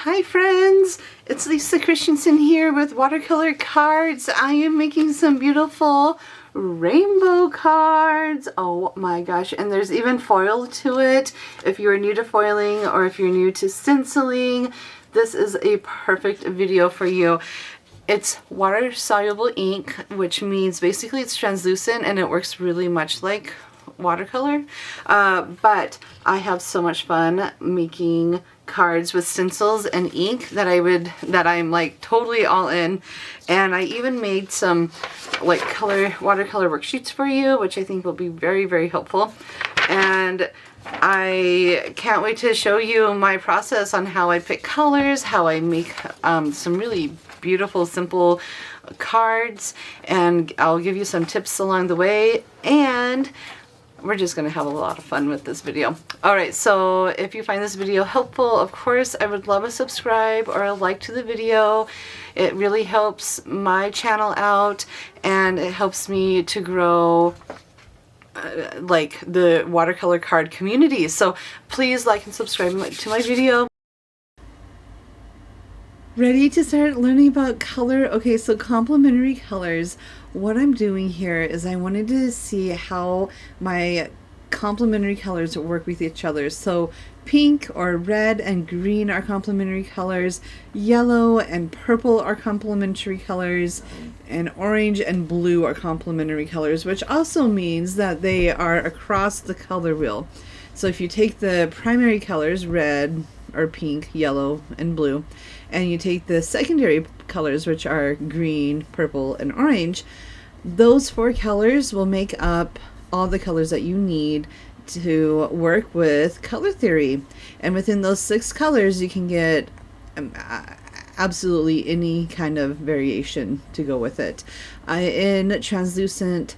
Hi friends, it's Lisa Christensen here with Watercolor Cards. I am making some beautiful rainbow cards. Oh my gosh, and there's even foil to it. If you're new to foiling or if you're new to stenciling, this is a perfect video for you. It's water soluble ink, which means basically it's translucent and it works really much like watercolor, but I have so much fun making cards with stencils and ink that I'm like totally all in. And I even made some like watercolor worksheets for you, which I think will be very, very helpful. And I can't wait to show you my process on how I pick colors, how I make some really beautiful, simple cards, and I'll give you some tips along the way, and we're just going to have a lot of fun with this video. Alright, so if you find this video helpful, of course, I would love a subscribe or a like to the video. It really helps my channel out, and it helps me to grow like the watercolor card community. So please like and subscribe to my video. Ready to start learning about color? Okay, so complementary colors. What I'm doing here is I wanted to see how my complementary colors work with each other. So pink or red and green are complementary colors, yellow and purple are complementary colors, and orange and blue are complementary colors, which also means that they are across the color wheel. So if you take the primary colors, red or pink, yellow, and blue, and you take the secondary colors, which are green, purple, and orange, those four colors will make up all the colors that you need to work with color theory. And within those 6 colors, you can get absolutely any kind of variation to go with it. In translucent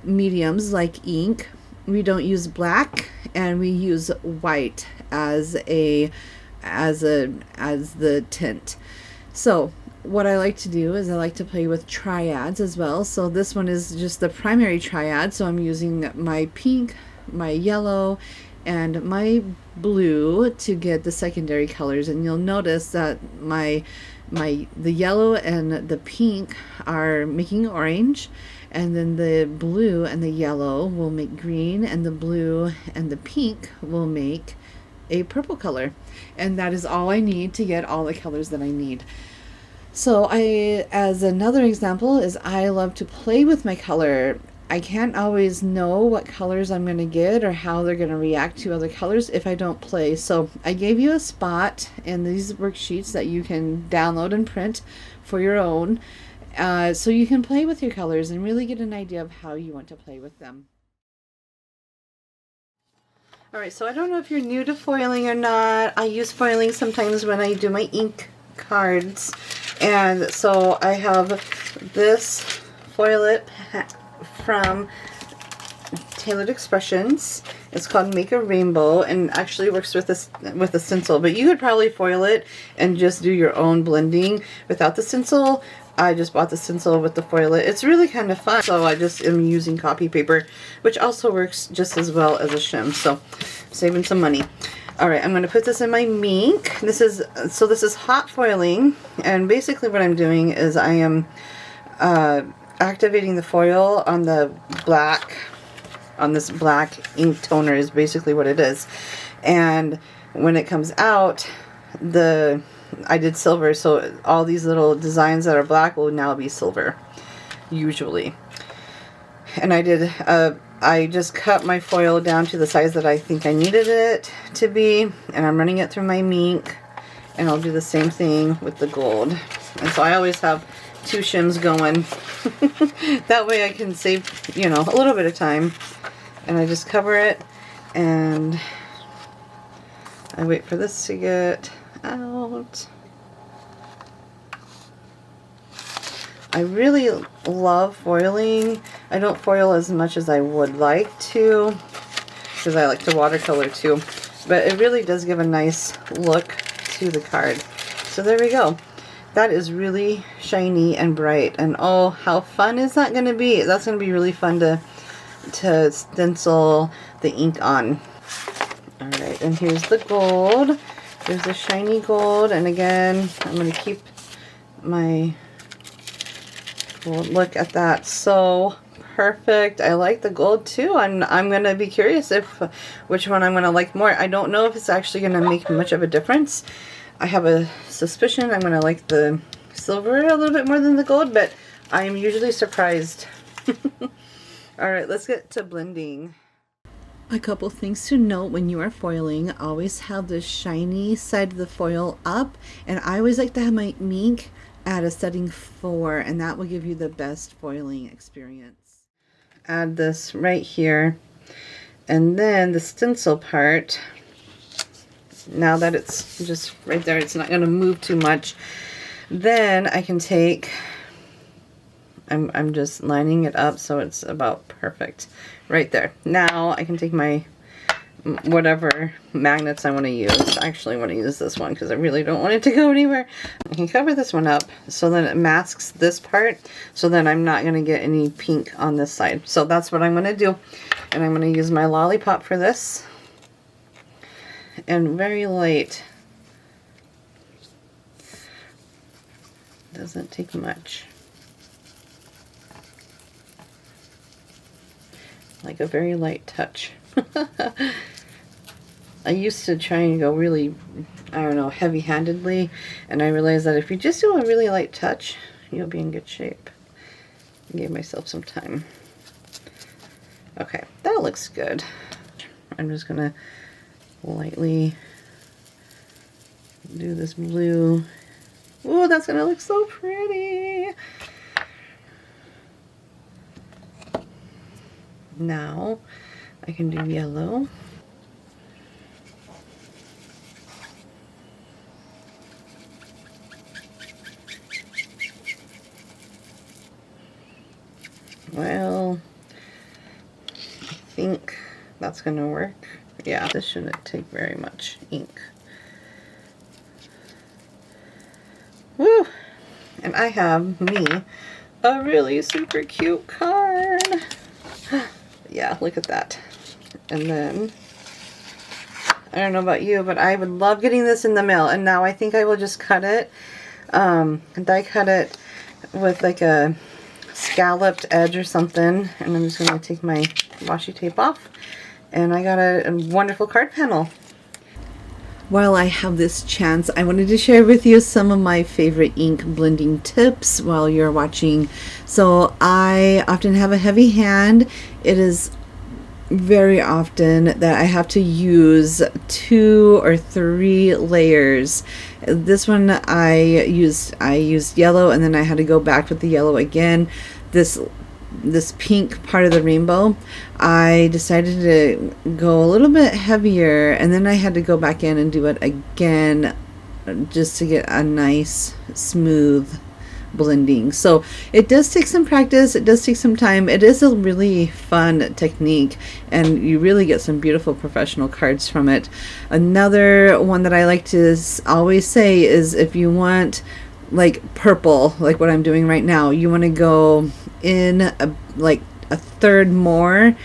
mediums like ink, we don't use black, and we use white as the tint. So what I like to do is I like to play with triads as well. So this one is just the primary triad, so I'm using my pink, my yellow, and my blue to get the secondary colors. And you'll notice that the yellow and the pink are making orange, and then the blue and the yellow will make green, and the blue and the pink will make a purple color. And that is all I need to get all the colors that I need. So as another example, is I love to play with my color. I can't always know what colors I'm going to get or how they're going to react to other colors if I don't play. So I gave you a spot in these worksheets that you can download and print for your own, so you can play with your colors and really get an idea of how you want to play with them. Alright, so I don't know if you're new to foiling or not. I use foiling sometimes when I do my ink cards. And so I have this foil it from Tailored Expressions. It's called Make a Rainbow, and actually works with a stencil. But you could probably foil it and just do your own blending without the stencil. I just bought the stencil with the foil it. It's really kind of fun. So I just am using copy paper, which also works just as well as a shim. So saving some money. Alright, I'm going to put this in my Mink. This is hot foiling, and basically what I'm doing is I am activating the foil on the black, on this black ink toner is basically what it is. And when it comes out, I did silver, so all these little designs that are black will now be silver, usually. And I just cut my foil down to the size that I think I needed it to be, and I'm running it through my Mink, and I'll do the same thing with the gold. And so I always have 2 shims going. That way I can save, a little bit of time. And I just cover it, and I wait for this to get out. I really love foiling. I don't foil as much as I would like to, because I like to watercolor too, but it really does give a nice look to the card. So there we go. That is really shiny and bright, and oh, how fun is that going to be? That's going to be really fun to stencil the ink on. Alright, and here's the gold. There's a shiny gold, and again, I'm going to keep my gold. Look at that, so perfect. I like the gold too. I'm going to be curious which one I'm going to like more. I don't know if it's actually going to make much of a difference. I have a suspicion I'm going to like the silver a little bit more than the gold, but I am usually surprised. Alright, let's get to blending. A couple things to note when you are foiling. Always have the shiny side of the foil up, and I always like to have my Mink at a setting 4, and that will give you the best foiling experience. Add this right here, and then the stencil part, now that it's just right there, it's not going to move too much. Then I can take, I'm just lining it up so it's about perfect right there. Now I can take my whatever magnets I want to use. I actually want to use this one because I really don't want it to go anywhere. I can cover this one up so then it masks this part, so then I'm not going to get any pink on this side. So that's what I'm going to do. And I'm going to use my Lollipop for this. And very light. Doesn't take much. Like a very light touch. I used to try and go really, I don't know, heavy-handedly, and I realized that if you just do a really light touch, you'll be in good shape. I gave myself some time. Okay, that looks good. I'm just gonna lightly do this blue. Oh, that's gonna look so pretty. Now I can do yellow. Well, I think that's gonna work. Yeah, this shouldn't take very much ink. Woo! And I have me a really super cute card. Yeah, look at that. And then, I don't know about you, but I would love getting this in the mail. And now I think I will just cut it, die cut it with like a scalloped edge or something. And I'm just going to take my washi tape off. And I got a wonderful card panel. While I have this chance, I wanted to share with you some of my favorite ink blending tips while you're watching. So I often have a heavy hand. It is very often that I have to use 2 or 3 layers. This one I used yellow, and then I had to go back with the yellow again. This pink part of the rainbow, I decided to go a little bit heavier, and then I had to go back in and do it again just to get a nice smooth blending. So it does take some practice, it does take some time. It is a really fun technique, and you really get some beautiful professional cards from it. Another one that I like to always say is, if you want like purple, like what I'm doing right now, you want to go in like a third more,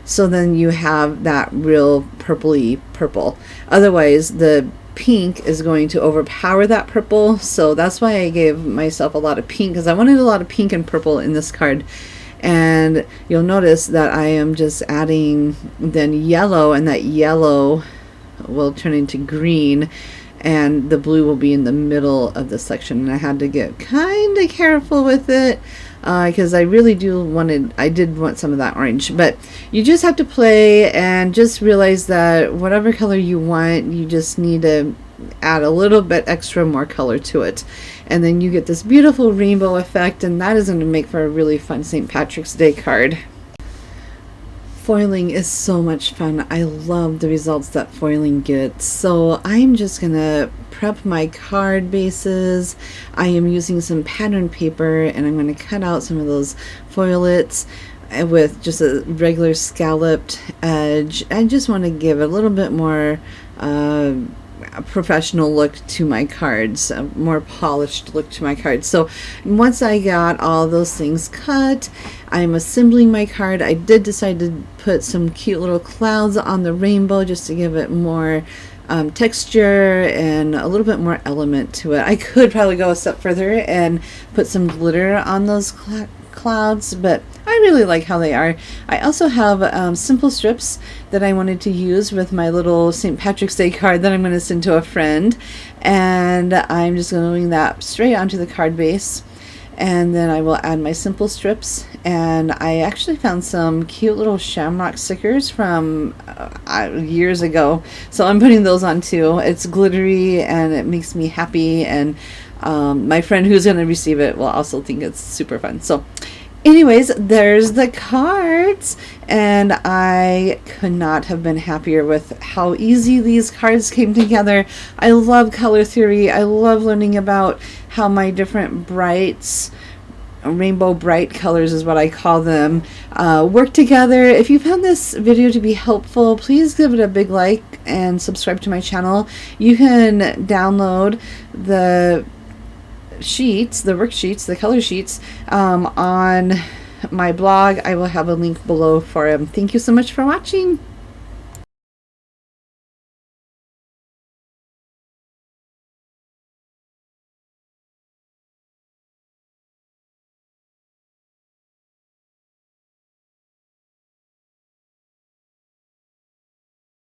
so then you have that real purpley purple. Otherwise the pink is going to overpower that purple. So that's why I gave myself a lot of pink, because I wanted a lot of pink and purple in this card. And you'll notice that I am just adding then yellow, and that yellow will turn into green, and the blue will be in the middle of the section. And I had to get kind of careful with it, because I really did want some of that orange. But you just have to play and just realize that whatever color you want, you just need to add a little bit extra more color to it, and then you get this beautiful rainbow effect, and that is going to make for a really fun St. Patrick's Day card. Foiling is so much fun. I love the results that foiling gets. So I'm just gonna prep my card bases. I am using some pattern paper, and I'm going to cut out some of those foilets with just a regular scalloped edge. I just want to give a little bit more a professional look to my cards, a more polished look to my cards. So once I got all those things cut, I'm assembling my card. I did decide to put some cute little clouds on the rainbow just to give it more texture and a little bit more element to it. I could probably go a step further and put some glitter on those clouds, but I really like how they are. I also have simple strips that I wanted to use with my little St. Patrick's Day card that I'm going to send to a friend, and I'm just gluing that straight onto the card base, and then I will add my simple strips. And I actually found some cute little shamrock stickers from years ago, so I'm putting those on too. It's glittery and it makes me happy, and my friend who's going to receive it will also think it's super fun. So anyways, there's the cards, and I could not have been happier with how easy these cards came together. I love color theory. I love learning about how my different brights, rainbow bright colors is what I call them, work together. If you found this video to be helpful, please give it a big like and subscribe to my channel. You can download the sheets, the worksheets, the color sheets on my blog. I will have a link below for them. Thank you so much for watching.